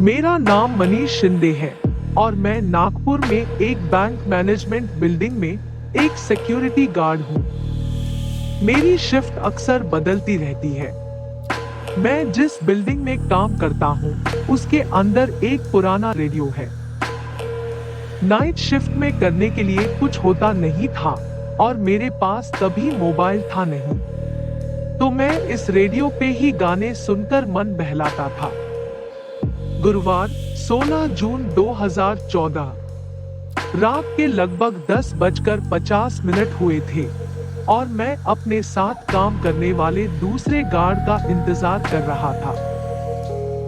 मेरा नाम मनीष शिंदे है और मैं नागपुर में एक बैंक मैनेजमेंट बिल्डिंग में एक सिक्योरिटी गार्ड हूँ। मेरी शिफ्ट अक्सर बदलती रहती है। मैं जिस बिल्डिंग में काम करता हूँ, उसके अंदर एक पुराना रेडियो है। नाइट शिफ्ट में करने के लिए कुछ होता नहीं था और मेरे पास तभी मोबाइल था नहीं, तो मैं इस रेडियो पे ही गाने सुनकर मन बहलाता था। गुरुवार 16 जून 2014 रात के लगभग 10:50 हुए थे और मैं अपने साथ काम करने वाले दूसरे गार्ड का इंतजार कर रहा था।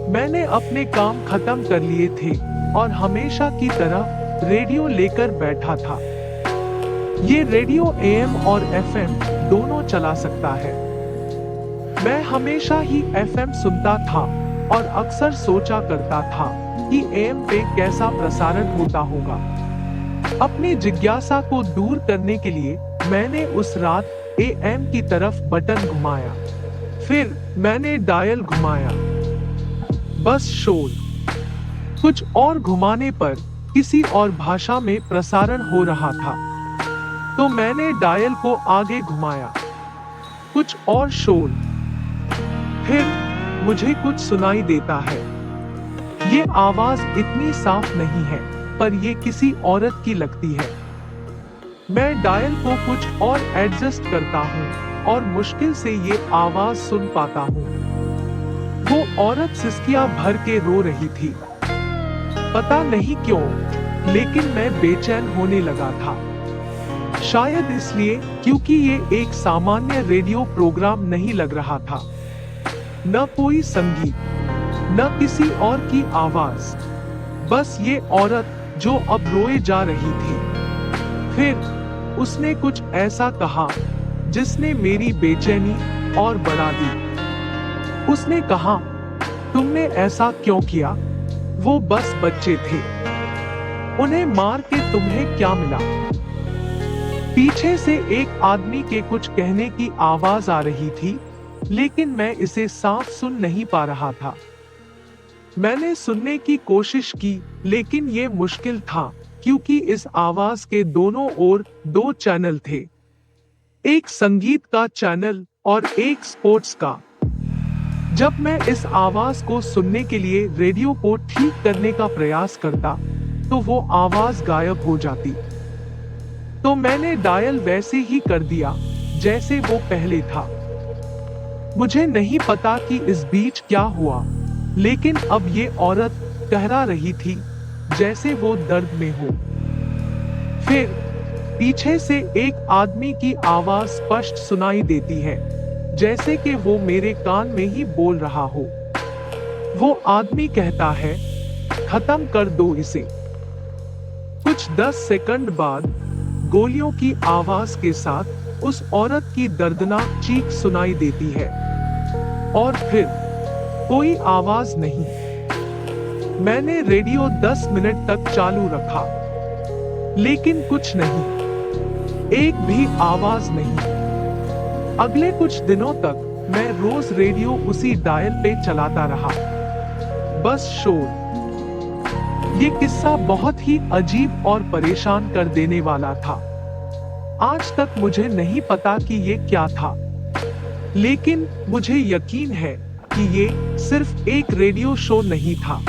मैंने अपने काम खत्म कर लिए थे और हमेशा की तरह रेडियो लेकर बैठा था। ये रेडियो एएम और एफएम दोनों चला सकता है। मैं हमेशा ही एफएम सुनता था और अक्सर सोचा करता था कि एएम पे कैसा प्रसारण होता होगा। अपनी जिज्ञासा को दूर करने के लिए मैंने उस रात एएम की तरफ बटन घुमाया, फिर मैंने डायल घुमाया, बस शोर। कुछ और घुमाने पर किसी और भाषा में प्रसारण हो रहा था, तो मैंने डायल को आगे घुमाया, कुछ और शोर। फिर मुझे कुछ सुनाई देता है। ये आवाज इतनी साफ नहीं है, पर ये किसी औरत की लगती है। मैं डायल को कुछ और एडजस्ट करता हूँ और मुश्किल से ये आवाज सुन पाता हूँ। वो औरत सिसकियां भर के रो रही थी। पता नहीं क्यों, लेकिन मैं बेचैन होने लगा था। शायद इसलिए क्योंकि ये एक सामान्य रेडियो प्रोग्राम नहीं लग रहा था। न कोई संगीत, न किसी और की आवाज, बस ये औरत जो अब रोए जा रही थी। फिर उसने कुछ ऐसा कहा जिसने मेरी बेचैनी और बढ़ा दी। उसने कहा, तुमने ऐसा क्यों किया? वो बस बच्चे थे, उन्हें मार के तुम्हें क्या मिला? पीछे से एक आदमी के कुछ कहने की आवाज आ रही थी, लेकिन मैं इसे साफ सुन नहीं पा रहा था। मैंने सुनने की कोशिश की, लेकिन ये मुश्किल था क्योंकि इस आवाज के दोनों ओर दो चैनल थे, एक संगीत का चैनल और एक स्पोर्ट्स का। जब मैं इस आवाज को सुनने के लिए रेडियो को ठीक करने का प्रयास करता, तो वो आवाज गायब हो जाती। तो मैंने डायल वैसे ही कर दिया जैसे वो पहले था। मुझे नहीं पता कि इस बीच क्या हुआ, लेकिन अब ये औरत कहरा रही थी जैसे वो दर्द में हो। फिर पीछे से एक आदमी की आवाज स्पष्ट सुनाई देती है, जैसे कि वो मेरे कान में ही बोल रहा हो। वो आदमी कहता है, खत्म कर दो इसे। कुछ 10 सेकंड बाद गोलियों की आवाज के साथ उस औरत की दर्दनाक चीख सुनाई देती है और फिर कोई आवाज नहीं। मैंने रेडियो 10 मिनट तक चालू रखा, लेकिन कुछ नहीं, एक भी आवाज नहीं। अगले कुछ दिनों तक मैं रोज रेडियो उसी डायल पे चलाता रहा, बस शोर। ये किस्सा बहुत ही अजीब और परेशान कर देने वाला था। आज तक मुझे नहीं पता कि ये क्या था, लेकिन मुझे यकीन है कि ये सिर्फ एक रेडियो शो नहीं था।